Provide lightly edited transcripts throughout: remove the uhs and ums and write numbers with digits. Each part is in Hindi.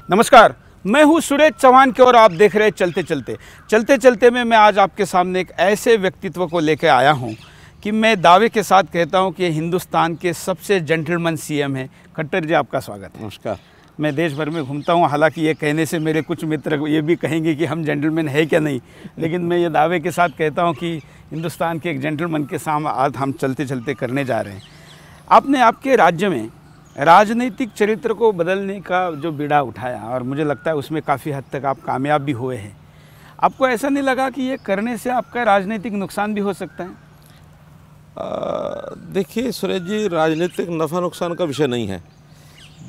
नमस्कार, मैं हूं सुरेश चौहान के और आप देख रहे हैं चलते चलते में मैं आज आपके सामने एक ऐसे व्यक्तित्व को लेकर आया हूं कि मैं दावे के साथ कहता हूं कि ये हिंदुस्तान के सबसे जेंटलमैन सीएम हैं। खट्टर जी, आपका स्वागत है। नमस्कार। मैं देश भर में घूमता हूं, हालांकि ये कहने से मेरे कुछ मित्र ये भी कहेंगे कि हम जेंटलमैन है क्या नहीं, लेकिन मैं ये दावे के साथ कहता हूँ कि हिंदुस्तान के एक जेंटलमैन के सामने आज हम चलते चलते करने जा रहे हैं। आपने आपके राज्य में राजनीतिक चरित्र को बदलने का जो बीड़ा उठाया और मुझे लगता है उसमें काफ़ी हद तक आप कामयाब भी हुए हैं। आपको ऐसा नहीं लगा कि ये करने से आपका राजनीतिक नुकसान भी हो सकता है? देखिए सुरेश जी, राजनीतिक नफ़ा नुकसान का विषय नहीं है।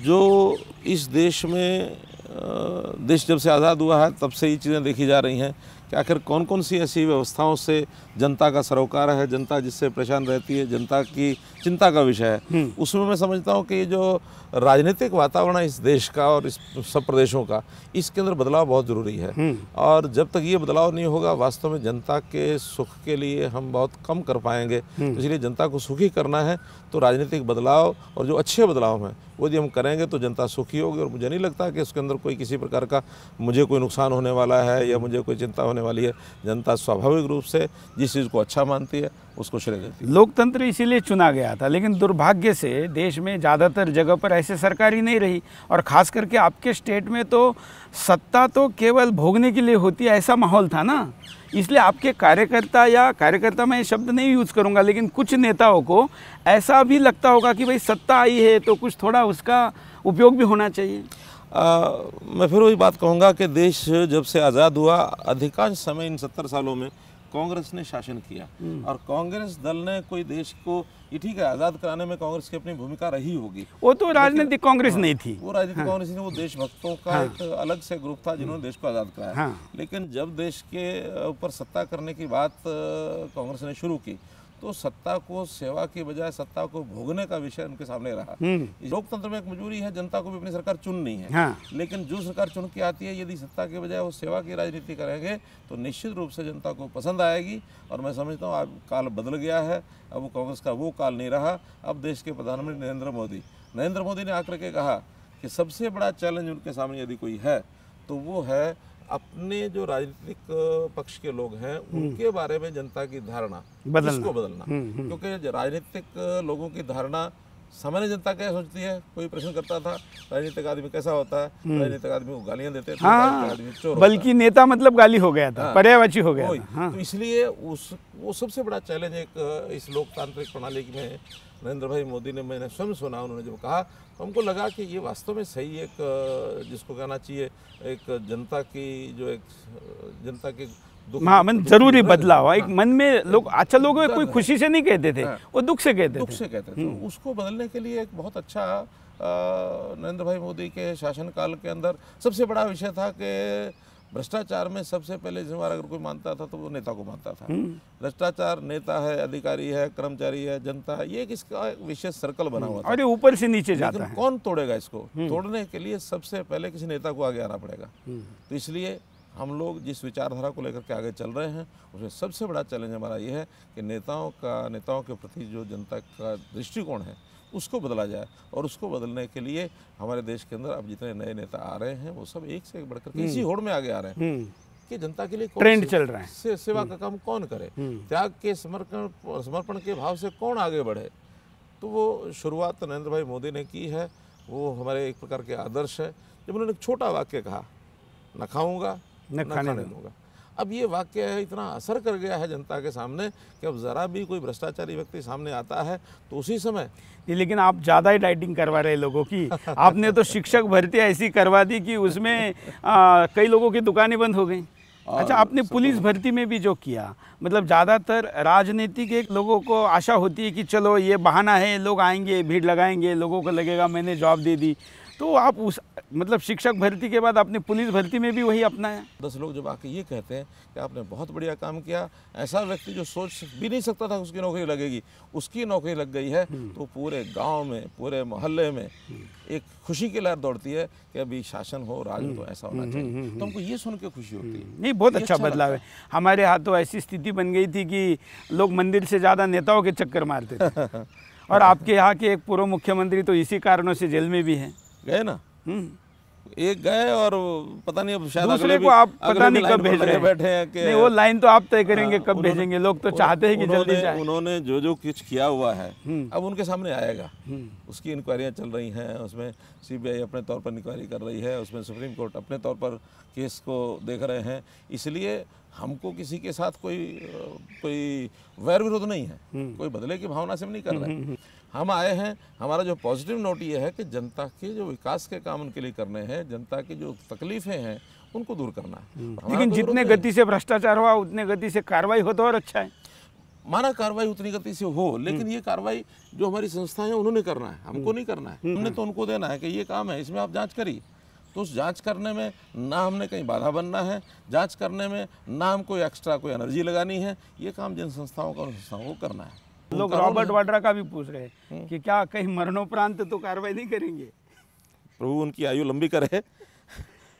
जो इस देश में देश जब से आज़ाद हुआ है तब से ये चीज़ें देखी जा रही हैं कि आखिर कौन कौन सी ऐसी व्यवस्थाओं से जनता का सरोकार है, जनता जिससे परेशान रहती है, जनता की चिंता का विषय है। उसमें मैं समझता हूँ कि ये जो राजनीतिक वातावरण है इस देश का और इस सब प्रदेशों का, इसके अंदर बदलाव बहुत ज़रूरी है। और जब तक ये बदलाव नहीं होगा, वास्तव में जनता के सुख के लिए हम बहुत कम कर पाएंगे। तो इसलिए जनता को सुखी करना है तो राजनीतिक बदलाव और जो अच्छे बदलाव हैं वो यदि हम करेंगे तो जनता सुखी होगी। और मुझे नहीं लगता कि उसके अंदर कोई किसी प्रकार का मुझे कोई नुकसान होने वाला है या मुझे कोई चिंता होने वाली है। जनता स्वाभाविक रूप से जिस चीज़ को अच्छा मानती है उसको श्रेय देती है। लोकतंत्र इसीलिए चुना गया था, लेकिन दुर्भाग्य से देश में ज़्यादातर जगह पर ऐसे सरकार ही नहीं रही। और ख़ास करके आपके स्टेट में तो सत्ता तो केवल भोगने के लिए होती है, ऐसा माहौल था ना। इसलिए आपके कार्यकर्ता मैं ये शब्द नहीं यूज़ करूँगा, लेकिन कुछ नेताओं को ऐसा भी लगता होगा कि भाई सत्ता आई है तो कुछ थोड़ा उसका उपयोग भी होना चाहिए। मैं फिर वही बात कहूँगा कि देश जब से आज़ाद हुआ, अधिकांश समय इन 70 सालों में कांग्रेस ने शासन किया। और कांग्रेस दल ने कोई देश को, ये ठीक है आज़ाद कराने में कांग्रेस की अपनी भूमिका रही होगी, वो तो राजनीतिक कांग्रेस नहीं थी, वो राजनीतिक कांग्रेस नहीं, वो देशभक्तों का एक अलग से ग्रुप था जिन्होंने देश को आज़ाद कराया। लेकिन जब देश के ऊपर सत्ता करने की बात कांग्रेस ने शुरू की तो सत्ता को सेवा की बजाय सत्ता को भोगने का विषय उनके सामने रहा। लोकतंत्र में एक मजबूरी है, जनता को भी अपनी सरकार चुननी है। लेकिन जो सरकार चुन के आती है, यदि सत्ता के बजाय वो सेवा की राजनीति करेंगे तो निश्चित रूप से जनता को पसंद आएगी। और मैं समझता हूँ अब काल बदल गया है, अब वो कांग्रेस का वो काल नहीं रहा। अब देश के प्रधानमंत्री नरेंद्र मोदी ने आकर के कहा कि सबसे बड़ा चैलेंज उनके सामने यदि कोई है तो वो है अपने जो राजनीतिक पक्ष के लोग हैं उनके बारे में जनता की धारणा इसको बदलना। क्योंकि राजनीतिक लोगों की धारणा सामान्य जनता क्या सोचती है, कोई प्रश्न करता था राजनीतिक आदमी कैसा होता है, राजनीतिक आदमी को गालियां देते थे, आदमी चोर, बल्कि नेता मतलब गाली हो गया था, पर्यायवाची हो गया था। तो इसलिए वो सबसे बड़ा चैलेंज एक इस लोकतांत्रिक प्रणाली में नरेंद्र भाई मोदी ने, मैंने स्वयं सुना, उन्होंने जब कहा तो हमको लगा कि ये वास्तव में सही एक जिसको कहना चाहिए एक जनता के मन जरूरी बदलाव। एक मन में लोग अच्छा, लोग कोई खुशी से नहीं कहते थे, वो दुख से कहते थे। तो उसको बदलने के लिए एक बहुत अच्छा नरेंद्र भाई मोदी के शासनकाल के अंदर सबसे बड़ा विषय था कि भ्रष्टाचार में सबसे पहले जिम्मेवार अगर कोई मानता था तो वो नेता को मानता था। भ्रष्टाचार नेता है, अधिकारी है, कर्मचारी है, जनता है, ये इसका विशेष सर्कल बना हुआ था और ये ऊपर से नीचे जाता है। कौन तोड़ेगा इसको? तोड़ने के लिए सबसे पहले किसी नेता को आगे आना पड़ेगा। तो इसलिए हम लोग जिस विचारधारा को लेकर के आगे चल रहे हैं उसमें सबसे बड़ा चैलेंज हमारा ये है कि नेताओं के प्रति जो जनता का दृष्टिकोण है उसको बदला जाए। और उसको बदलने के लिए हमारे देश के अंदर अब जितने नए नेता आ रहे हैं वो सब एक से एक बढ़कर इसी होड़ में आगे आ रहे हैं कि जनता के लिए ट्रेंड चल रहा है, सेवा का काम कौन करे, त्याग के समर्पण के भाव से कौन आगे बढ़े। तो वो शुरुआत नरेंद्र भाई मोदी ने की है, वो हमारे एक प्रकार के आदर्श है। जब उन्होंने एक छोटा वाक्य कहा, न खाऊंगा न खाने दूंगा, अब ये वाक्य इतना असर कर गया है जनता के सामने कि अब ज़रा भी कोई भ्रष्टाचारी व्यक्ति सामने आता है तो उसी समय। लेकिन आप ज़्यादा ही डाइटिंग करवा रहे लोगों की। आपने तो शिक्षक भर्ती ऐसी करवा दी कि उसमें कई लोगों की दुकानें बंद हो गई। अच्छा, आपने पुलिस भर्ती में भी जो किया, मतलब ज़्यादातर राजनीतिक एक लोगों को आशा होती है कि चलो ये बहाना है, लोग आएंगे, भीड़ लगाएंगे, लोगों को लगेगा मैंने जॉब दे दी। तो आप उस मतलब शिक्षक भर्ती के बाद आपने पुलिस भर्ती में भी वही अपनाया। 10 लोग जब आके ये कहते हैं कि आपने बहुत बढ़िया काम किया, ऐसा व्यक्ति जो सोच भी नहीं सकता था उसकी नौकरी लगेगी, उसकी नौकरी लग गई है, तो पूरे गांव में, पूरे मोहल्ले में एक खुशी की लहर दौड़ती है कि अभी शासन हो, राज हो, तो ऐसा होना चाहिए। तो हमको ये सुन के खुशी होती है। नहीं, बहुत अच्छा बदलाव है। हमारे यहाँ तो ऐसी स्थिति बन गई थी कि लोग मंदिर से ज़्यादा नेताओं के चक्कर मारते थे। और आपके यहाँ के एक पूर्व मुख्यमंत्री तो इसी कारणों से जेल में भी हैं। गए ना, एक गए और पता नहीं अब शायद दूसरे को आप पता नहीं कब भेज रहे हैं, बैठे हैं कि नहीं वो लाइन तो आप तय करेंगे कब भेजेंगे। लोग तो चाहते हैं कि जल्दी जाए। उन्होंने जो जो कुछ किया हुआ है अब उनके सामने आएगा। उसकी इंक्वायरियां चल रही हैं, उसमें सीबीआई अपने तौर पर इंक्वायरी कर रही है, उसमें सुप्रीम कोर्ट अपने तौर पर केस को देख रहे हैं। इसलिए हमको किसी के साथ कोई वैर विरोध नहीं है, कोई बदले की भावना से हम नहीं कर रहे हैं। हम आए हैं, हमारा जो पॉजिटिव नोट ये है कि जनता के जो विकास के काम उनके लिए करने हैं, जनता की जो तकलीफें हैं उनको दूर करना है। लेकिन जितने गति से भ्रष्टाचार हुआ उतने गति से कार्रवाई हो तो और अच्छा है। माना कार्रवाई उतनी गति से हो, लेकिन ये कार्रवाई जो हमारी संस्थाएं हैं उन्होंने करना है, हमको नहीं करना है। हमने तो उनको देना है कि ये काम है, इसमें आप जांच करिए। तो उस जांच करने में ना हमने कहीं बाधा बनना है, जांच करने में ना हम कोई एक्स्ट्रा कोई एनर्जी लगानी है। ये काम जिन संस्थाओं का उन संस्थाओं को करना है। लोग रॉबर्ट वाड्रा का भी पूछ रहे हैं कि क्या कहीं मरणोपरांत तो कार्रवाई नहीं करेंगे। प्रभु उनकी आयु लंबी करे,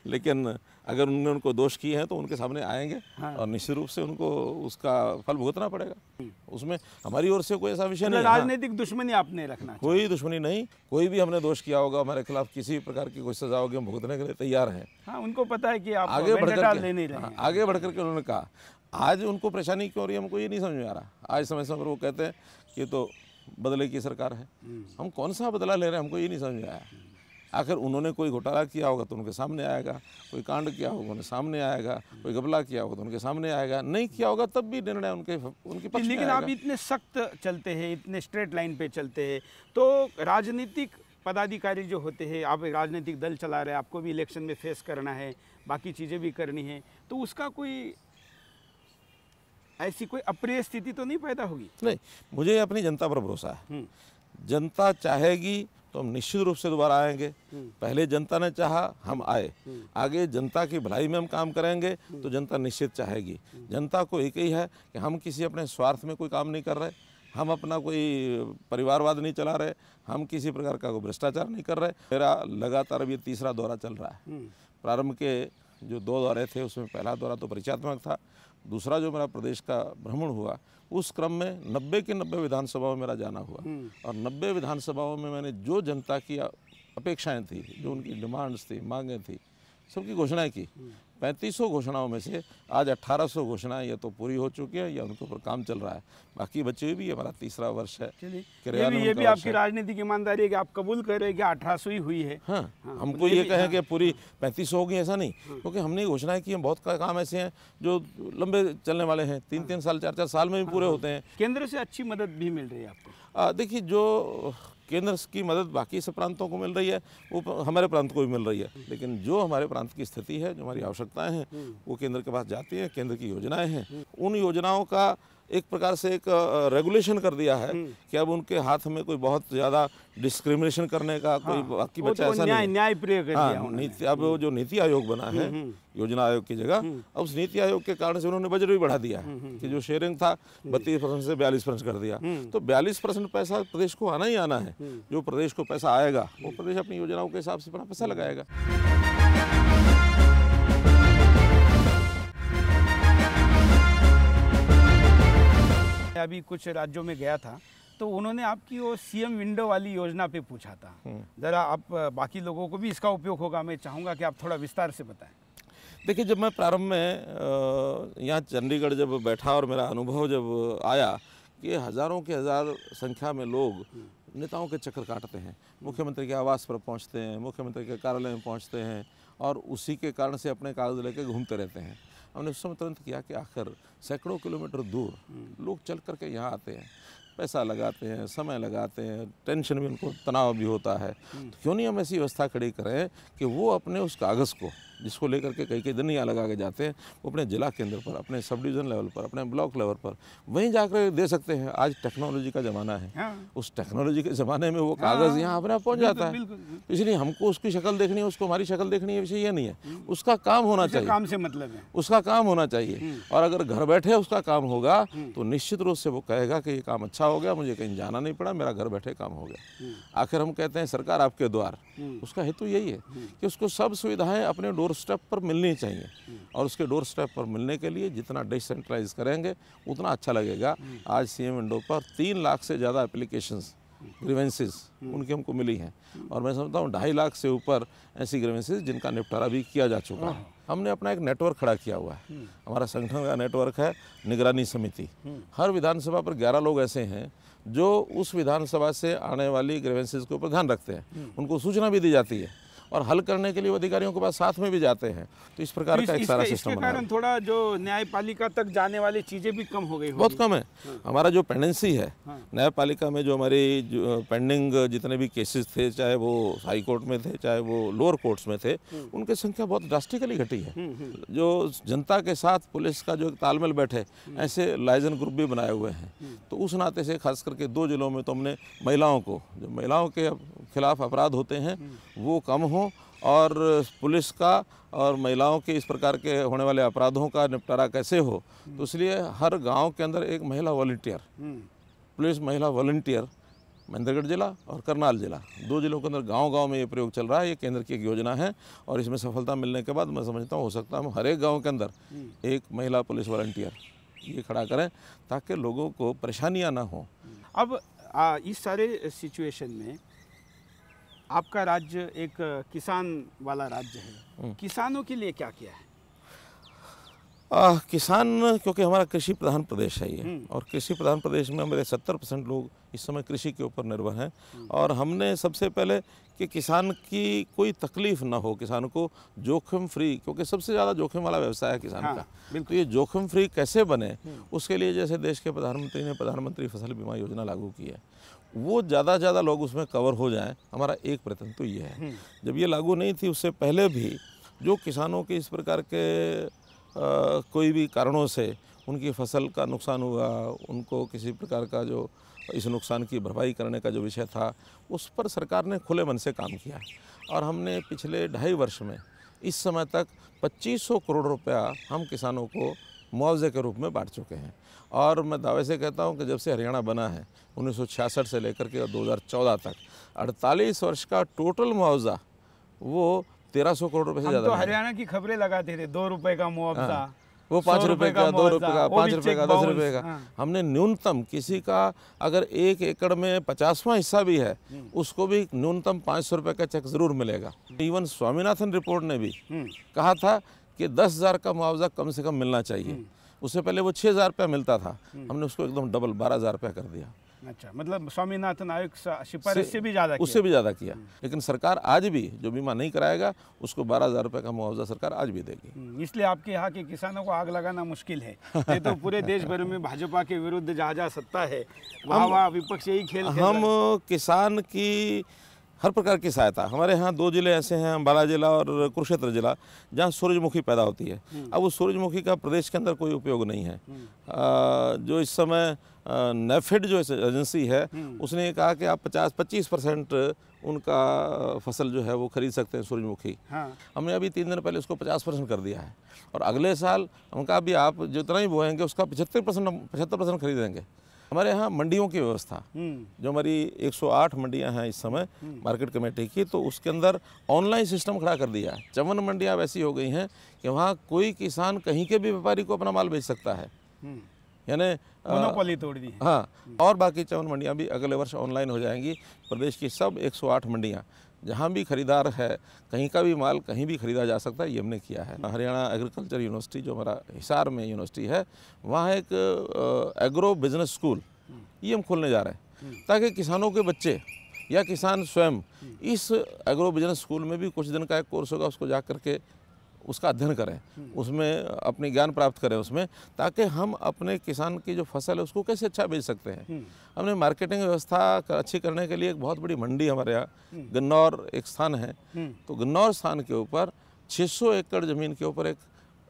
लेकिन अगर उन्होंने उनको दोष किए हैं तो उनके सामने आएंगे। हाँ। और निश्चित रूप से उनको उसका फल भुगतना पड़ेगा। उसमें हमारी ओर से कोई ऐसा विषय नहीं। राजनीतिक दुश्मनी आपने रखना, कोई दुश्मनी नहीं। कोई भी हमने दोष किया होगा, हमारे खिलाफ किसी भी प्रकार की कोई सजा होगी, हम भुगतने के लिए तैयार हैं। हाँ, उनको पता है कि आप आगे बढ़कर के उन्होंने कहा। आज उनको परेशानी क्यों हो रही है हमको ये नहीं समझ में आ रहा। आज समय समय पर वो कहते हैं कि तो बदले की सरकार है। हम कौन सा बदला ले रहे हैं, हमको ये नहीं समझ में आया। आखिर उन्होंने कोई घोटाला किया होगा तो उनके सामने आएगा, कोई कांड किया होगा उनके सामने आएगा, कोई घपला किया होगा तो उनके सामने आएगा, नहीं किया होगा तब भी निर्णय उनके पक्ष में। लेकिन आप इतने सख्त चलते हैं, इतने स्ट्रेट लाइन पे चलते हैं, तो राजनीतिक पदाधिकारी जो होते हैं, आप राजनीतिक दल चला रहे हैं, आपको भी इलेक्शन में फेस करना है, बाकी चीज़ें भी करनी है, तो उसका कोई ऐसी कोई अप्रिय स्थिति तो नहीं पैदा होगी? नहीं, मुझे अपनी जनता पर भरोसा है। जनता चाहेगी तो हम निश्चित रूप से दोबारा आएंगे। पहले जनता ने चाहा, हम आए। आगे जनता की भलाई में हम काम करेंगे तो जनता निश्चित चाहेगी। जनता को एक ही है कि हम किसी अपने स्वार्थ में कोई काम नहीं कर रहे, हम अपना कोई परिवारवाद नहीं चला रहे, हम किसी प्रकार का कोई भ्रष्टाचार नहीं कर रहे। मेरा लगातार अब ये तीसरा दौरा चल रहा है। प्रारंभ के जो 2 दौरे थे उसमें पहला दौरा तो परिचयात्मक था, दूसरा जो मेरा प्रदेश का भ्रमण हुआ उस क्रम में 90 की 90 विधानसभाओं में मेरा जाना हुआ। और 90 विधानसभाओं में मैंने जो जनता की अपेक्षाएं थी, जो उनकी डिमांड्स थी, मांगें थी, सबकी घोषणाएं की। 3500 घोषणाओं में से आज 1800 घोषणाएं या तो पूरी हो चुकी है या उनके ऊपर काम चल रहा है। बाकी बचे हुए भी हमारा तीसरा वर्ष है। ये भी आपकी राजनीतिक ईमानदारी है कि आप कबूल कर रहे हैं कि 1800 ही हुई है। हाँ, हमको ये कहें कि पूरी 3500 होगी ऐसा नहीं, क्योंकि हमने घोषणाएं की हैं। बहुत काम ऐसे हैं जो लंबे चलने वाले हैं, 3-3 साल 4-4 साल में भी पूरे होते हैं। केंद्र से अच्छी मदद भी मिल रही है आपको? देखिए, जो केंद्र की मदद बाकी सब प्रांतों को मिल रही है वो हमारे प्रांत को भी मिल रही है, लेकिन जो हमारे प्रांत की स्थिति है, जो हमारी आवश्यकताएं हैं, वो केंद्र के पास जाती है। केंद्र की योजनाएं हैं, उन योजनाओं का एक प्रकार से एक रेगुलेशन कर दिया है कि अब उनके हाथ में कोई बहुत ज़्यादा डिस्क्रिमिनेशन करने का कोई बाकी बचा ऐसा नहीं। न्याय प्रिय कर दिया। नीति, अब वो जो नीति आयोग बना है योजना आयोग की जगह, अब उस नीति आयोग के कारण से उन्होंने बजट भी बढ़ा दिया है कि जो शेयरिंग था 32% से 42% कर दिया। तो 42% पैसा प्रदेश को आना ही आना है। जो प्रदेश को पैसा आएगा वो प्रदेश अपनी योजनाओं के हिसाब से अपना पैसा लगाएगा। अभी कुछ राज्यों में गया था तो उन्होंने आपकी वो सीएम विंडो वाली योजना पे पूछा था। ज़रा आप बाकी लोगों को भी इसका उपयोग होगा, मैं चाहूँगा कि आप थोड़ा विस्तार से बताएं। देखिए, जब मैं प्रारंभ में यहाँ चंडीगढ़ जब बैठा और मेरा अनुभव जब आया कि हज़ारों के हज़ार संख्या में लोग नेताओं के चक्कर काटते हैं, मुख्यमंत्री के आवास पर पहुँचते हैं, मुख्यमंत्री के कार्यालय में पहुँचते हैं और उसी के कारण से अपने कागज़ लेकर घूमते रहते हैं। हमने उस समय तुरंत किया कि आखिर सैकड़ों किलोमीटर दूर लोग चल करके यहाँ आते हैं, पैसा लगाते हैं, समय लगाते हैं, टेंशन भी उनको, तनाव भी होता है, तो क्यों नहीं हम ऐसी व्यवस्था खड़ी करें कि वो अपने उस कागज़ को जिसको लेकर के कई दिन यहाँ लगा के जाते हैं, वो अपने जिला केंद्र पर, अपने सब डिवीज़न लेवल पर, अपने ब्लॉक लेवल पर वहीं जाकर दे सकते हैं। आज टेक्नोलॉजी का ज़माना है। हाँ। उस टेक्नोलॉजी के ज़माने में वो कागज़ यहाँ अपने आप पहुँच जाता है। तो इसलिए हमको उसकी शक्ल देखनी है, उसको हमारी शक्ल देखनी है, विषय ये नहीं है। उसका काम होना चाहिए, काम से मतलब है, उसका काम होना चाहिए। और अगर घर बैठे उसका काम होगा तो निश्चित रूप से वो कहेगा कि ये काम अच्छा हो गया, मुझे कहीं जाना नहीं पड़ा, मेरा घर बैठे काम हो गया। आखिर हम कहते हैं सरकार आपके द्वार, उसका हेतु यही है कि उसको सब सुविधाएं अपने डोर स्टेप पर मिलनी चाहिए। और उसके डोर स्टेप पर मिलने के लिए जितना डिसेंट्रलाइज करेंगे उतना अच्छा लगेगा। आज सीएम विंडो पर 3 लाख से ज़्यादा एप्लीकेशंस ग्रीवेंसेस उनकी हमको मिली हैं, और मैं समझता हूँ 2.5 लाख से ऊपर ऐसी ग्रीवेंसेस जिनका निपटारा भी किया जा चुका है। हमने अपना एक नेटवर्क खड़ा किया हुआ है, हमारा संगठन का नेटवर्क है निगरानी समिति। हर विधानसभा पर 11 लोग ऐसे हैं जो उस विधानसभा से आने वाली ग्रीवेंसेस के ऊपर ध्यान रखते हैं, उनको सूचना भी दी जाती है और हल करने के लिए वो अधिकारियों के पास साथ में भी जाते हैं। तो इस प्रकार का एक सारा सिस्टम बना है। इसके कारण थोड़ा जो न्यायपालिका तक जाने वाली चीज़ें भी कम हो गई, बहुत कम है। हमारा जो पेंडेंसी है न्यायपालिका में, जो हमारी जो पेंडिंग जितने भी केसेस थे, चाहे वो हाई कोर्ट में थे चाहे वो लोअर कोर्ट्स में थे, उनकी संख्या बहुत ड्रास्टिकली घटी है। जो जनता के साथ पुलिस का जो एक तालमेल बैठे, ऐसे लाइजन ग्रुप भी बनाए हुए हैं। तो उस नाते से खास करके 2 जिलों में तो हमने महिलाओं को, जो महिलाओं के खिलाफ अपराध होते हैं वो कम हो, और पुलिस का और महिलाओं के इस प्रकार के होने वाले अपराधों का निपटारा कैसे हो, तो इसलिए हर गांव के अंदर एक महिला वॉलंटियर, पुलिस महिला वॉलंटियर, महेंद्रगढ़ जिला और करनाल जिला, 2 जिलों के अंदर गांव-गांव में ये प्रयोग चल रहा है। ये केंद्र की एक योजना है और इसमें सफलता मिलने के बाद मैं समझता हूँ हो सकता है हम हर एक गाँव के अंदर एक महिला पुलिस वॉलंटियर ये खड़ा करें ताकि लोगों को परेशानियाँ ना हो। अब इस सारे सिचुएशन में आपका राज्य एक किसान वाला राज्य है, किसानों के लिए क्या किया है? किसान, क्योंकि हमारा कृषि प्रधान प्रदेश है ये, और कृषि प्रधान प्रदेश में हमारे 70% लोग इस समय कृषि के ऊपर निर्भर हैं, और हमने सबसे पहले कि किसान की कोई तकलीफ ना हो, किसान को जोखिम फ्री, क्योंकि सबसे ज़्यादा जोखिम वाला व्यवसाय है किसान का, तो ये जोखिम फ्री कैसे बने, उसके लिए जैसे देश के प्रधानमंत्री ने प्रधानमंत्री फसल बीमा योजना लागू की है, वो ज़्यादा से ज़्यादा लोग उसमें कवर हो जाएं, हमारा एक प्रयत्न तो ये है। जब ये लागू नहीं थी उससे पहले भी जो किसानों के इस प्रकार के कोई भी कारणों से उनकी फसल का नुकसान हुआ, उनको किसी प्रकार का जो इस नुकसान की भरपाई करने का जो विषय था, उस पर सरकार ने खुले मन से काम किया, और हमने पिछले 2.5 वर्ष में इस समय तक 2500 करोड़ रुपया हम किसानों को मुआवजे के रूप में बांट चुके हैं। और मैं दावे से कहता हूं कि जब से हरियाणा बना है 1966 से लेकर के 2014 तक 48 वर्ष का टोटल मुआवजा वो 1300 करोड़ रुपए से ज़्यादा। तो हरियाणा की खबरें लगाते थे 2 रुपए का मुआवजा, वो 5 रुपए का, 2 रुपए का, 5 रुपए का, 10 रुपए का। हमने न्यूनतम किसी का अगर 1 एकड़ में 50वां हिस्सा भी है उसको भी न्यूनतम 500 रुपए का चेक जरूर मिलेगा। इवन स्वामीनाथन रिपोर्ट ने भी कहा था कि 10,000 का मुआवजा कम से कम मिलना चाहिए। उससे पहले वो 6,000 रुपया मिलता था, हमने उसको एकदम डबल 12,000 रुपया कर दिया। अच्छा, मतलब स्वामीनाथन आयोग सिफारिश से भी ज़्यादा, उससे भी ज़्यादा किया। लेकिन सरकार आज भी जो बीमा नहीं कराएगा उसको 12,000 रुपये का मुआवजा सरकार आज भी देगी। इसलिए आपके यहाँ के किसानों को आग लगाना मुश्किल है। ये तो पूरे देश भर में भाजपा के विरुद्ध जहाँ सत्ता है वहाँ विपक्ष यही खेल हम किसान की हर प्रकार की सहायता, हमारे यहाँ 2 जिले ऐसे हैं, अम्बाला जिला और कुरुक्षेत्र जिला, जहाँ सूरजमुखी पैदा होती है। अब उस सूरजमुखी का प्रदेश के अंदर कोई उपयोग नहीं है। जो इस समय नेफेड जो एजेंसी है उसने ये कहा कि आप 25% उनका फसल जो है वो खरीद सकते हैं सूरजमुखी। हमने अभी 3 दिन पहले उसको 50% कर दिया है, और अगले साल हम कहा अभी आप जितना ही बोएंगे उसका 75% खरीदेंगे। हमारे यहाँ मंडियों की व्यवस्था, जो हमारी 108 मंडियाँ हैं इस समय मार्केट कमेटी की, तो उसके अंदर ऑनलाइन सिस्टम खड़ा कर दिया है। 54 मंडियाँ वैसी हो गई हैं कि वहाँ कोई किसान कहीं के भी व्यापारी को अपना माल बेच सकता है, यानी मोनोपोली तोड़ दी है। हाँ, और बाकी 54 मंडियाँ भी अगले वर्ष ऑनलाइन हो जाएंगी। प्रदेश की सब 108 मंडियाँ, जहाँ भी खरीदार है कहीं का भी माल कहीं भी खरीदा जा सकता है, ये हमने किया है। हरियाणा एग्रीकल्चर यूनिवर्सिटी जो हमारा हिसार में यूनिवर्सिटी है, वहाँ एक एग्रो बिजनेस स्कूल ये हम खोलने जा रहे हैं, ताकि किसानों के बच्चे या किसान स्वयं इस एग्रो बिजनेस स्कूल में भी कुछ दिन का एक कोर्स होगा, उसको जा करके उसका अध्ययन करें, उसमें अपनी ज्ञान प्राप्त करें उसमें, ताकि हम अपने किसान की जो फसल है उसको कैसे अच्छा बेच सकते हैं। हमने मार्केटिंग व्यवस्था अच्छी करने के लिए एक बहुत बड़ी मंडी हमारे यहाँ गन्नौर एक स्थान है, तो गन्नौर स्थान के ऊपर 600 एकड़ ज़मीन के ऊपर एक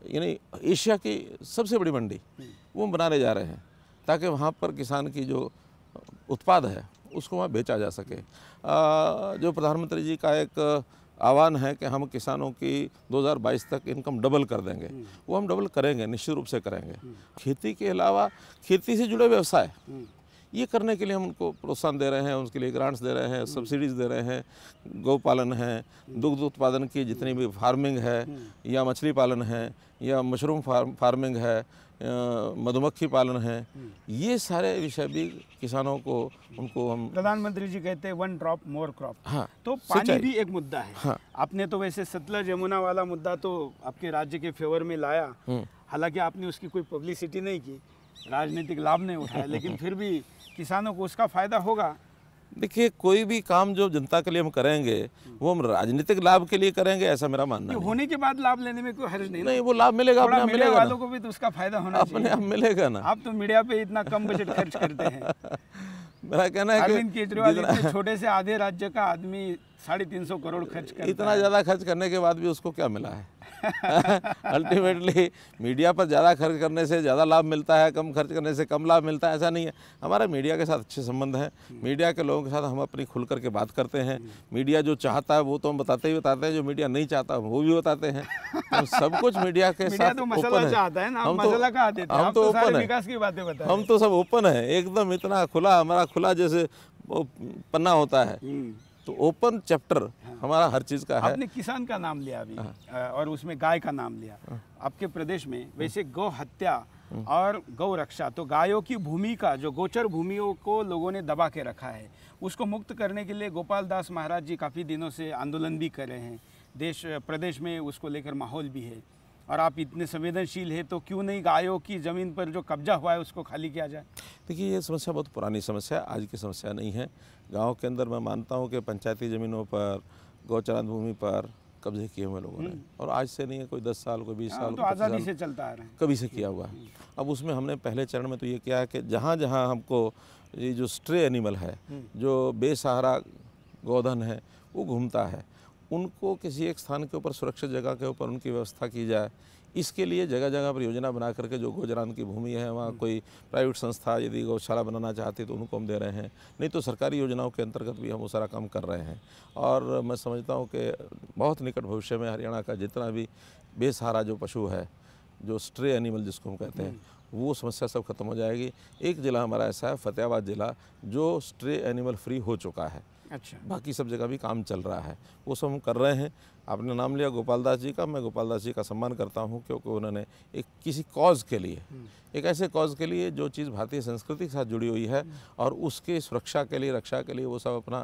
यानी एशिया की सबसे बड़ी मंडी वो बनाने जा रहे हैं, ताकि वहाँ पर किसान की जो उत्पाद है उसको वहाँ बेचा जा सके। जो प्रधानमंत्री जी का एक आह्वान है कि हम किसानों की 2022 तक इनकम डबल कर देंगे, वो हम डबल करेंगे, निश्चित रूप से करेंगे। खेती के अलावा खेती से जुड़े व्यवसाय ये करने के लिए हम उनको प्रोत्साहन दे रहे हैं, उसके लिए ग्रांट्स दे रहे हैं, सब्सिडीज़ दे रहे हैं। गौ पालन है, दुग्ध उत्पादन की जितनी भी फार्मिंग है, या मछली पालन है, या मशरूम फार्मिंग है, मधुमक्खी पालन है, ये सारे विषय भी किसानों को उनको हम। प्रधानमंत्री जी कहते हैं 1 ड्रॉप मोर क्रॉप। हाँ, तो पानी भी एक मुद्दा है। हाँ, आपने तो वैसे सतलज यमुना वाला मुद्दा तो आपके राज्य के फेवर में लाया, हालांकि आपने उसकी कोई पब्लिसिटी नहीं की, राजनीतिक लाभ नहीं उठाया, लेकिन फिर भी किसानों को उसका फायदा होगा। देखिए, कोई भी काम जो जनता के लिए हम करेंगे वो हम राजनीतिक लाभ के लिए करेंगे, ऐसा मेरा मानना है। होने के बाद लाभ लेने में कोई हर्ज नहीं। नहीं, वो लाभ मिलेगा, अपने आप मिलेगा, वालों को भी तो उसका फायदा होना चाहिए, अपने आप मिलेगा ना। आप तो मीडिया पे इतना कम बजट खर्च करते हैं। मेरा कहना है अरविंद केजरीवाल इतने छोटे से आधे राज्य का आदमी 350 करोड़ खर्च करता है। इतना ज़्यादा खर्च करने के बाद भी उसको क्या मिला है? अल्टीमेटली मीडिया पर ज़्यादा खर्च करने से ज़्यादा लाभ मिलता है, कम खर्च करने से कम लाभ मिलता है, ऐसा नहीं है। हमारा मीडिया के साथ अच्छे संबंध हैं, मीडिया के लोगों के साथ हम अपनी खुल करके बात करते हैं। मीडिया जो चाहता है वो तो हम बताते हैं, जो मीडिया नहीं चाहता वो भी बताते हैं। हम सब कुछ मीडिया के साथ तो मसला चाहता है ना, हम तो ओपन है, विकास की बातें बताते हैं, हम तो सब ओपन है एकदम, इतना खुला, हमारा खुला जैसे पन्ना होता है, तो ओपन चैप्टर हमारा हर चीज़ का है। आपने किसान का नाम लिया अभी और उसमें गाय का नाम लिया। आपके प्रदेश में वैसे गौ हत्या और गौ रक्षा, तो गायों की भूमि का जो गोचर भूमियों को लोगों ने दबा के रखा है, उसको मुक्त करने के लिए गोपाल दास महाराज जी काफ़ी दिनों से आंदोलन भी कर रहे हैं। प्रदेश में उसको लेकर माहौल भी है, और आप इतने संवेदनशील है तो क्यों नहीं गायों की ज़मीन पर जो कब्जा हुआ है उसको खाली किया जाए? देखिए, ये समस्या बहुत पुरानी समस्या है, आज की समस्या नहीं है। गांव के अंदर मैं मानता हूं कि पंचायती ज़मीनों पर, गौचरान भूमि पर कब्जे किए हुए लोगों ने, और आज से नहीं है, कोई 10 साल, कोई 20 साल, तो आज़ादी से चलता आ रहा है, कभी से किया हुआ है। अब उसमें हमने पहले चरण में तो ये किया है कि जहाँ जहाँ हमको ये जो स्ट्रे एनिमल है, जो बेसहारा गौधन है, वो घूमता है, उनको किसी एक स्थान के ऊपर, सुरक्षित जगह के ऊपर उनकी व्यवस्था की जाए। इसके लिए जगह जगह पर योजना बना करके जो गोचरान की भूमि है वहाँ कोई प्राइवेट संस्था यदि गौशाला बनाना चाहती तो उनको हम दे रहे हैं, नहीं तो सरकारी योजनाओं के अंतर्गत भी हम वो सारा काम कर रहे हैं। और मैं समझता हूँ कि बहुत निकट भविष्य में हरियाणा का जितना भी बेसहारा जो पशु है, जो स्ट्रे एनिमल जिसको हम कहते हैं, वो समस्या सब खत्म हो जाएगी। एक ज़िला हमारा ऐसा है, फतेहाबाद ज़िला, जो स्ट्रे एनिमल फ्री हो चुका है। अच्छा, बाकी सब जगह भी काम चल रहा है, वो सब हम कर रहे हैं। आपने नाम लिया गोपाल दास जी का, मैं गोपाल दास जी का सम्मान करता हूं, क्योंकि उन्होंने एक किसी कॉज के लिए, एक ऐसे कॉज के लिए जो चीज़ भारतीय संस्कृति के साथ जुड़ी हुई है और उसके सुरक्षा के लिए, रक्षा के लिए वो सब अपना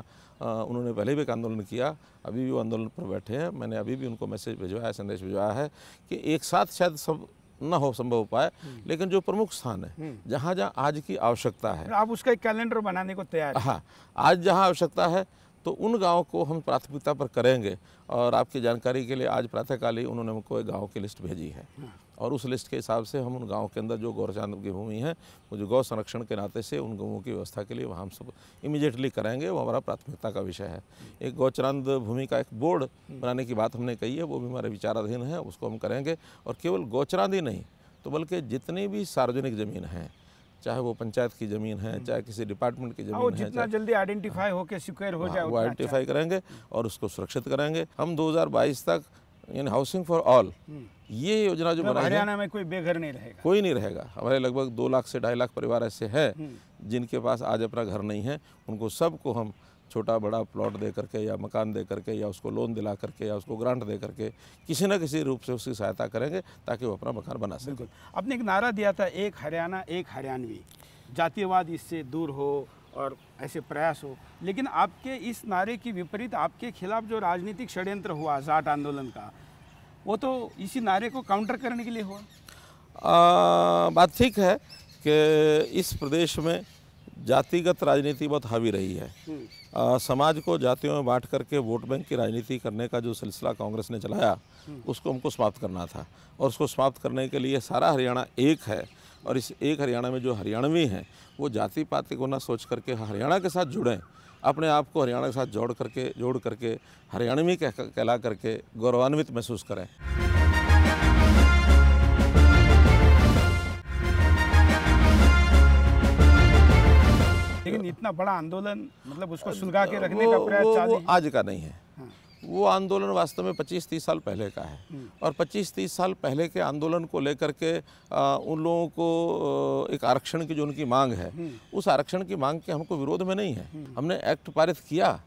उन्होंने पहले भी एक आंदोलन किया, अभी भी वो आंदोलन पर बैठे हैं। मैंने अभी भी उनको मैसेज भिजवाया, संदेश भिजवाया है कि एक साथ शायद सब ना हो संभव हो पाए, लेकिन जो प्रमुख स्थान है, जहाँ जहाँ आज की आवश्यकता है, आप उसका एक कैलेंडर बनाने को तैयार हैं। हाँ, आज जहाँ आवश्यकता है तो उन गाँव को हम प्राथमिकता पर करेंगे। और आपकी जानकारी के लिए आज प्रातःकाल ही उन्होंने हमको एक गाँव की लिस्ट भेजी है, और उस लिस्ट के हिसाब से हम उन गाँव के अंदर जो गौचरान की भूमि है, वो जो गौ संरक्षण के नाते से उन गौों की व्यवस्था के लिए वहाँ हम सब इमीडिएटली कराएंगे, वो हमारा प्राथमिकता का विषय है। एक गौचरान भूमि का एक बोर्ड बनाने की बात हमने कही है, वो भी हमारे विचाराधीन है, उसको हम करेंगे। और केवल गौचरान ही नहीं, तो बल्कि जितनी भी सार्वजनिक ज़मीन है, चाहे वो पंचायत की ज़मीन है, चाहे किसी डिपार्टमेंट की ज़मीन है, जितना जल्दी आइडेंटिफाई होकर सिक्योर हो जाए वो आइडेंटिफाई करेंगे और उसको सुरक्षित करेंगे। हम 2022 तक यानी हाउसिंग फॉर ऑल, ये योजना जो बनाई है, हरियाणा में कोई बेघर नहीं रहेगा, कोई नहीं रहेगा। हमारे लगभग 2 लाख से 2.5 लाख परिवार ऐसे हैं जिनके पास आज अपना घर नहीं है। उनको सबको हम छोटा बड़ा प्लॉट दे करके या मकान दे करके या उसको लोन दिला करके या उसको ग्रांट दे करके किसी न किसी रूप से उसकी सहायता करेंगे ताकि वो अपना मकान बना सके। बिल्कुल। आपने एक नारा दिया था, एक हरियाणा एक हरियाणवी, जातीयवाद इससे दूर हो और ऐसे प्रयास हो, लेकिन आपके इस नारे की विपरीत आपके खिलाफ जो राजनीतिक षड्यंत्र हुआ जाट आंदोलन का, वो तो इसी नारे को काउंटर करने के लिए हुआ। बात ठीक है कि इस प्रदेश में जातिगत राजनीति बहुत हावी रही है। समाज को जातियों में बांट करके वोट बैंक की राजनीति करने का जो सिलसिला कांग्रेस ने चलाया, उसको हमको समाप्त करना था। और उसको समाप्त करने के लिए सारा हरियाणा एक है, और इस एक हरियाणा में जो हरियाणवी हैं वो जाति पाति को ना सोच करके हरियाणा के साथ जुड़ें, अपने आप को हरियाणा के साथ जोड़ करके हरियाणवी कहला करके गौरवान्वित महसूस करें। लेकिन इतना बड़ा आंदोलन, मतलब उसको सुलगा के रखने का प्रयास वो आज का नहीं है। हाँ। वो आंदोलन वास्तव में 25-30 साल पहले का है, और 25-30 साल पहले के आंदोलन को लेकर के उन लोगों को एक आरक्षण की जो उनकी मांग है, उस आरक्षण की मांग के हमको विरोध में नहीं है। हमने एक्ट पारित किया,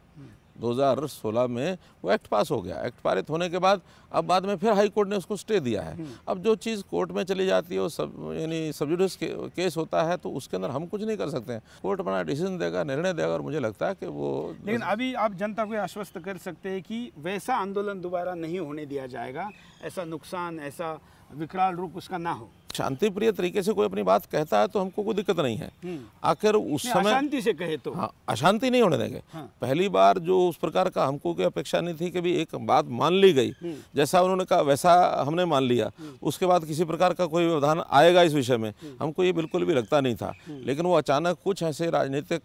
2016 में वो एक्ट पास हो गया। एक्ट पारित होने के बाद अब बाद में फिर हाई कोर्ट ने उसको स्टे दिया है। अब जो चीज़ कोर्ट में चली जाती है वो सब यानी सब जुडिस केस होता है, तो उसके अंदर हम कुछ नहीं कर सकते हैं। कोर्ट अपना डिसीजन देगा, निर्णय देगा, और मुझे लगता है कि वो, लेकिन अभी आप जनता को आश्वस्त कर सकते हैं कि वैसा आंदोलन दोबारा नहीं होने दिया जाएगा, ऐसा नुकसान, ऐसा विकराल रूप उसका ना हो। शांति प्रिय तरीके से कोई अपनी बात कहता है तो हमको कोई दिक्कत नहीं है। आखिर उस समय अशांति से कहे तो, हाँ, अशांति नहीं होने देंगे। पहली बार जो उस प्रकार का हमको कोई अपेक्षा नहीं थी कि भी एक बात मान ली गई, जैसा उन्होंने कहा वैसा हमने मान लिया, उसके बाद किसी प्रकार का कोई व्यवधान आएगा इस विषय में, हमको ये बिल्कुल भी लगता नहीं था। लेकिन वो अचानक कुछ ऐसे राजनीतिक,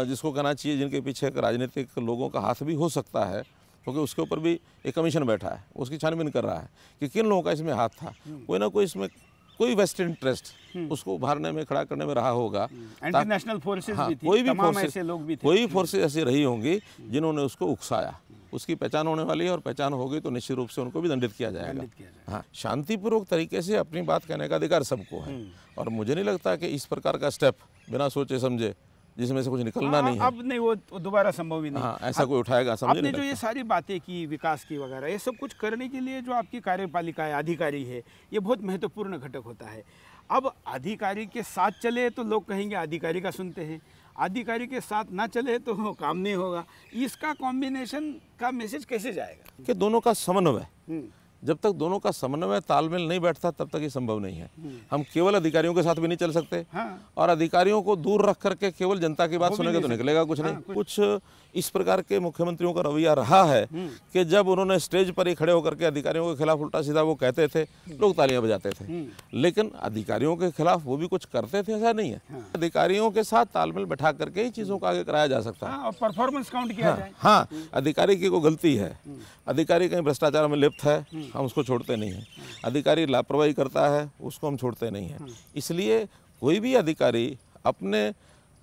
जिसको कहना चाहिए, जिनके पीछे एक राजनीतिक लोगों का हाथ भी हो सकता है, क्योंकि उसके ऊपर भी एक कमीशन बैठा है, उसकी छानबीन कर रहा है कि किन लोगों का इसमें हाथ था। कोई ना कोई इसमें कोई वेस्टेड इंटरेस्ट उसको उभारने में, खड़ा करने में रहा होगा। इंटरनेशनल फोर्सेस भी थी, कोई भी ऐसे लोग भी थे, कोई फोर्सेस ऐसी रही होंगी जिन्होंने उसको उकसाया। उसकी पहचान होने वाली है, और पहचान होगी तो निश्चित रूप से उनको भी दंडित किया जाएगा। हाँ, शांतिपूर्वक तरीके से अपनी बात कहने का अधिकार सबको है, और मुझे नहीं लगता कि इस प्रकार का स्टेप बिना सोचे समझे, जिसमें से कुछ निकलना नहीं है, अब नहीं, वो दोबारा संभव ही नहीं। हाँ, ऐसा कोई उठाएगा, समझे आपने जो ये सारी बातें की, विकास की वगैरह, ये सब कुछ करने के लिए जो आपकी कार्यपालिका है, अधिकारी है, ये बहुत महत्वपूर्ण घटक होता है। अब अधिकारी के साथ चले तो लोग कहेंगे अधिकारी का सुनते हैं, अधिकारी के साथ ना चले तो काम नहीं होगा। इसका कॉम्बिनेशन का मैसेज कैसे जाएगा कि दोनों का समन्वय, जब तक दोनों का समन्वय तालमेल नहीं बैठता तब तक ये संभव नहीं है। हम केवल अधिकारियों के साथ भी नहीं चल सकते, और अधिकारियों को दूर रख करके केवल जनता की बात सुनेंगे तो निकलेगा कुछ नहीं। कुछ इस प्रकार के मुख्यमंत्रियों का रवैया रहा है कि जब उन्होंने स्टेज पर ही खड़े होकर के अधिकारियों के खिलाफ उल्टा सीधा वो कहते थे, लोग तालियां बजाते थे, लेकिन अधिकारियों के खिलाफ वो भी कुछ करते थे, ऐसा नहीं है। अधिकारियों के साथ तालमेल बैठा करके ही चीज़ों को आगे कराया जा सकता है, और परफॉर्मेंस काउंट किया जाए। हाँ, अधिकारी की कोई गलती है, अधिकारी कहीं भ्रष्टाचार में लिप्त है, हम उसको छोड़ते नहीं हैं। अधिकारी लापरवाही करता है, उसको हम छोड़ते नहीं हैं। इसलिए कोई भी अधिकारी अपने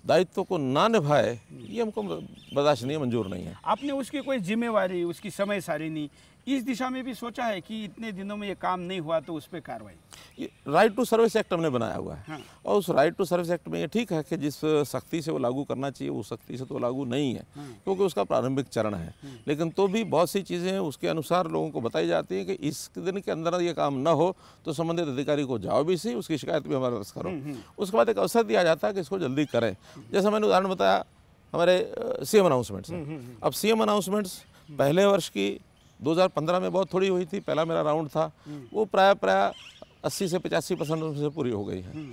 दायित्व को ना निभाए, ये हमको बर्दाश्त नहीं है, मंजूर नहीं है। आपने उसकी कोई जिम्मेवारी, उसकी समय सारिणी इस दिशा में भी सोचा है कि इतने दिनों में ये काम नहीं हुआ तो उस पर कार्रवाई? ये राइट टू सर्विस एक्ट हमने बनाया हुआ है, और उस राइट टू सर्विस एक्ट में ये ठीक है कि जिस सख्ती से वो लागू करना चाहिए उस सख्ती से तो लागू नहीं है, क्योंकि उसका प्रारंभिक चरण है। लेकिन तो भी बहुत सी चीज़ें हैं उसके अनुसार लोगों को बताई जाती हैं कि इस दिन के अंदर ये काम ना हो तो संबंधित अधिकारी को जाओ भी सही, उसकी शिकायत भी हमारे पास करो। उसके बाद एक अवसर दिया जाता है कि इसको जल्दी करें। जैसा मैंने उदाहरण बताया हमारे सीएम अनाउंसमेंट्स, अब सीएम अनाउंसमेंट्स पहले वर्ष की 2015 में बहुत थोड़ी हुई थी, पहला मेरा राउंड था, वो प्राय 80 से 85% से पूरी हो गई है।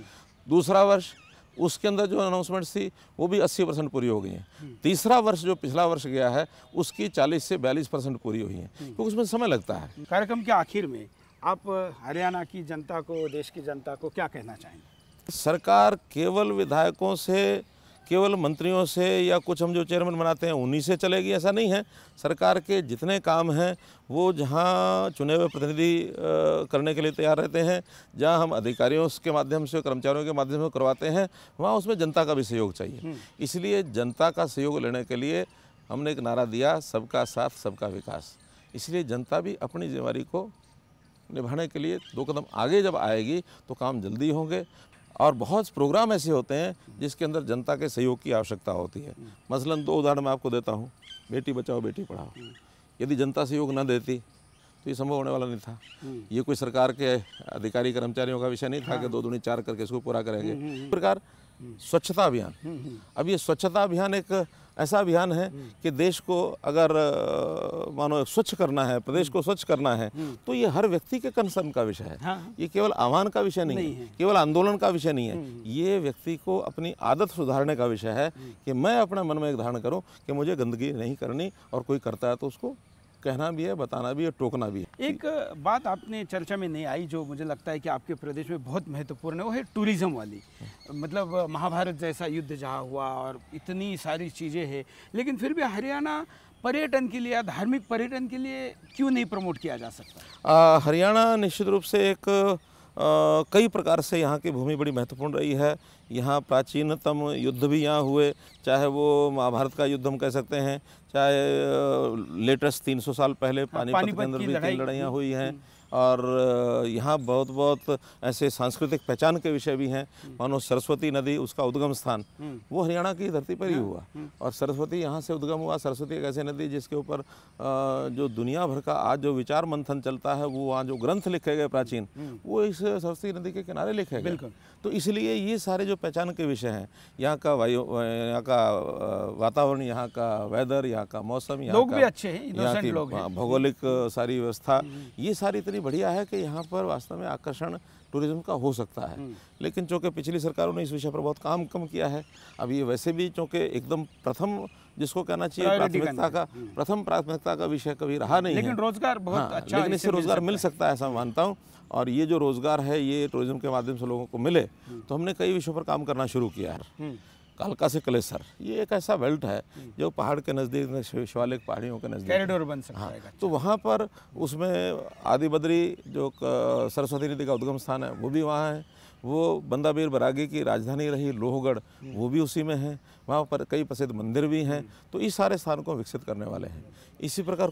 दूसरा वर्ष उसके अंदर जो अनाउंसमेंट्स थी वो भी 80% पूरी हो गई हैं। तीसरा वर्ष जो पिछला वर्ष गया है उसकी 40 से 42% पूरी हुई हैं, क्योंकि उसमें समय लगता है। कार्यक्रम के आखिर में आप हरियाणा की जनता को, देश की जनता को क्या कहना चाहेंगे? सरकार केवल विधायकों से, केवल मंत्रियों से, या कुछ हम जो चेयरमैन बनाते हैं उन्हीं से चलेगी, ऐसा नहीं है। सरकार के जितने काम हैं वो जहां चुने हुए प्रतिनिधि करने के लिए तैयार रहते हैं, जहां हम अधिकारियों के माध्यम से, कर्मचारियों के माध्यम से करवाते हैं, वहां उसमें जनता का भी सहयोग चाहिए। इसलिए जनता का सहयोग लेने के लिए हमने एक नारा दिया, सबका साथ सबका विकास। इसलिए जनता भी अपनी जिम्मेदारी को निभाने के लिए 2 कदम आगे जब आएगी तो काम जल्दी होंगे। और बहुत प्रोग्राम ऐसे होते हैं जिसके अंदर जनता के सहयोग की आवश्यकता होती है। मसलन 2 उदाहरण मैं आपको देता हूँ, बेटी बचाओ बेटी पढ़ाओ। यदि जनता सहयोग न देती तो ये संभव होने वाला नहीं था। ये कोई सरकार के अधिकारी कर्मचारियों का विषय नहीं था कि 2 दूनी 4 करके इसको पूरा करेंगे। इस प्रकार स्वच्छता अभियान, अब ये स्वच्छता अभियान एक ऐसा अभियान है कि देश को अगर मानो स्वच्छ करना है, प्रदेश को स्वच्छ करना है, तो ये हर व्यक्ति के कंसर्न का विषय है। ये केवल आह्वान का विषय नहीं है, केवल आंदोलन का विषय नहीं है। ये व्यक्ति को अपनी आदत सुधारने का विषय है कि मैं अपने मन में एक धारण करूं कि मुझे गंदगी नहीं करनी, और कोई करता है तो उसको कहना भी है, बताना भी है, टोकना भी है। एक बात आपने चर्चा में नहीं आई जो मुझे लगता है कि आपके प्रदेश में बहुत महत्वपूर्ण है, वो है टूरिज्म वाली। मतलब महाभारत जैसा युद्ध जहाँ हुआ और इतनी सारी चीज़ें हैं, लेकिन फिर भी हरियाणा पर्यटन के लिए या धार्मिक पर्यटन के लिए क्यों नहीं प्रमोट किया जा सकता? हरियाणा निश्चित रूप से एक कई प्रकार से यहाँ की भूमि बड़ी महत्वपूर्ण रही है। यहाँ प्राचीनतम युद्ध भी यहाँ हुए, चाहे वो महाभारत का युद्ध हम कह सकते हैं, चाहे लेटेस्ट 300 साल पहले पानीपत के अंदर भी 3 लड़ाइयाँ हुई हैं। और यहाँ बहुत बहुत ऐसे सांस्कृतिक पहचान के विषय भी हैं। मानो सरस्वती नदी, उसका उद्गम स्थान वो हरियाणा की धरती पर ही हुआ, और सरस्वती यहाँ से उद्गम हुआ। सरस्वती एक ऐसी नदी जिसके ऊपर जो दुनिया भर का आज जो विचार मंथन चलता है, वो वहाँ जो ग्रंथ लिखे गए प्राचीन, वो इस सरस्वती नदी के किनारे लिखे गए। तो इसलिए ये सारे जो पहचान के विषय हैं, यहाँ का वायु, यहाँ का वातावरण, यहाँ का वेदर, यहाँ का मौसम, लोग भी अच्छे हैं, यहाँ की भौगोलिक सारी व्यवस्था, ये सारी इतनी बढ़िया है कि यहाँ पर वास्तव में आकर्षण टूरिज्म का हो सकता है। लेकिन चूँकि पिछली सरकारों ने इस विषय पर बहुत काम कम किया है। अब ये वैसे भी चूँकि एकदम प्रथम जिसको कहना चाहिए प्राथमिकता का, प्रथम प्राथमिकता का विषय कभी रहा नहीं है। लेकिन रोजगार बहुत अच्छा, लेकिन इससे रोजगार मिल सकता है, ऐसा मानता हूँ। और ये जो रोजगार है, ये टूरिज्म के माध्यम से लोगों को मिले, तो हमने कई विषयों पर काम करना शुरू किया है। कालका से कलेसर, ये एक ऐसा बेल्ट है जो पहाड़ के नज़दीक, शिवालिक पहाड़ियों के नज़दीक कॉरिडोर बन सकता है। तो वहाँ पर उसमें आदि बद्री जो सरस्वती नदी का उद्गम स्थान है, वो भी वहाँ है। वो बंदाबीर बरागी की राजधानी रही लोहगढ़, वो भी उसी में है। वहाँ पर कई प्रसिद्ध मंदिर भी हैं। तो इस सारे स्थानों को विकसित करने वाले हैं। इसी प्रकार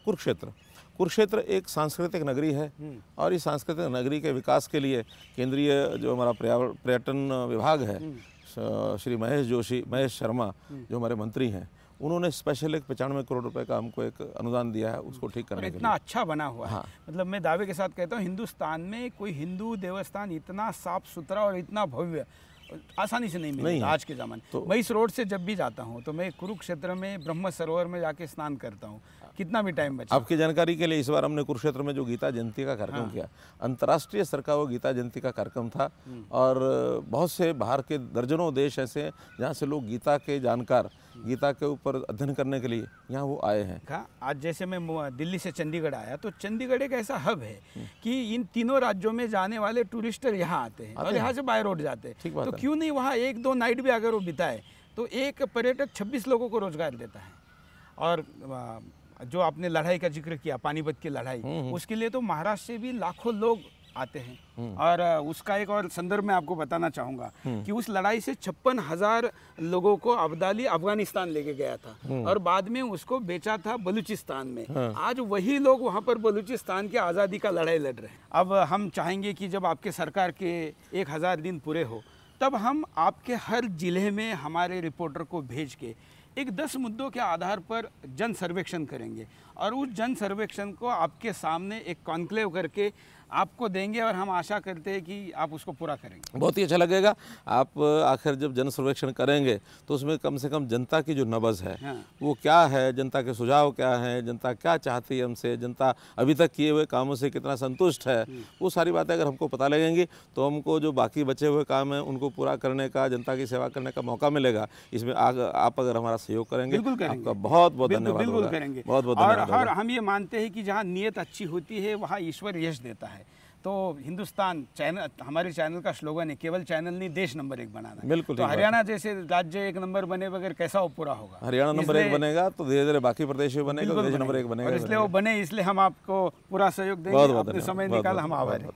कुरुक्षेत्र एक सांस्कृतिक नगरी है, और इस सांस्कृतिक नगरी के विकास के लिए केंद्रीय जो हमारा पर्यटन विभाग है, श्री महेश शर्मा जो हमारे मंत्री हैं, उन्होंने स्पेशल एक 95 करोड़ रुपए का हमको एक अनुदान दिया है उसको ठीक करने के लिए। इतना अच्छा बना हुआ है। मतलब मैं दावे के साथ कहता हूँ, हिंदुस्तान में कोई हिंदू देवस्थान इतना साफ सुथरा और इतना भव्य आसानी से नहीं मिलता आज के ज़माने। तो मैं इस रोड से जब भी जाता हूँ तो मैं कुरुक्षेत्र में ब्रह्म सरोवर में जाके स्नान करता हूँ। कितना भी टाइम बचा। आपकी जानकारी के लिए, इस बार हमने कुरुक्षेत्र में जो गीता जयंती का कार्यक्रम किया, अंतर्राष्ट्रीय स्तर का वो गीता जयंती का कार्यक्रम था। और बहुत से बाहर के दर्जनों देश ऐसे हैं जहाँ से लोग गीता के जानकार, गीता के ऊपर अध्ययन करने के लिए यहाँ वो आए हैं। आज जैसे मैं दिल्ली से चंडीगढ़ आया, तो चंडीगढ़ एक ऐसा हब है कि इन तीनों राज्यों में जाने वाले टूरिस्टर यहाँ आते हैं और यहाँ से बाय रोड जाते हैं। तो क्यों नहीं वहाँ 1-2 नाइट भी अगर वो बिताए तो एक पर्यटक 26 लोगों को रोजगार देता है। और जो आपने लड़ाई का जिक्र किया, पानीपत की लड़ाई, उसके लिए तो महाराष्ट्र से भी लाखों लोग आते हैं। और उसका एक और संदर्भ मैं आपको बताना चाहूँगा कि उस लड़ाई से 56,000 लोगों को अब्दाली अफगानिस्तान लेके गया था और बाद में उसको बेचा था बलूचिस्तान में। आज वही लोग वहाँ पर बलूचिस्तान के आज़ादी का लड़ाई लड़ रहे हैं। अब हम चाहेंगे कि जब आपके सरकार के 1000 दिन पूरे हो, तब हम आपके हर जिले में हमारे रिपोर्टर को भेज के एक 10 मुद्दों के आधार पर जन सर्वेक्षण करेंगे, और उस जन सर्वेक्षण को आपके सामने एक कॉन्क्लेव करके आपको देंगे, और हम आशा करते हैं कि आप उसको पूरा करेंगे। बहुत ही अच्छा लगेगा। आप आखिर जब जन सर्वेक्षण करेंगे तो उसमें कम से कम जनता की जो नब्ज़ है वो क्या है, जनता के सुझाव क्या है, जनता क्या चाहती है हमसे, जनता अभी तक किए हुए कामों से कितना संतुष्ट है, वो सारी बातें अगर हमको पता लगेंगी तो हमको जो बाकी बचे हुए काम हैं उनको पूरा करने का, जनता की सेवा करने का मौका मिलेगा। इसमें आप अगर हमारा सहयोग करेंगे, आपका बहुत बहुत धन्यवाद। बिल्कुल करेंगे, बहुत बहुत धन्यवाद। और हम ये मानते हैं कि जहाँ नीयत अच्छी होती है वहाँ ईश्वर यश देता है। तो हिंदुस्तान चैनल, हमारे चैनल का स्लोगन है, केवल चैनल नहीं देश नंबर 1 बनाना है। बिल्कुल। तो हरियाणा जैसे राज्य 1 नंबर बने बगैर कैसा वो पूरा होगा? हरियाणा नंबर 1 बनेगा तो धीरे धीरे बाकी प्रदेश भी बनेगा, देश नंबर 1 बनेगा। इसलिए वो बने, इसलिए हम आपको पूरा सहयोग देंगे। अपने समय निकाल, हम आभारी हैं।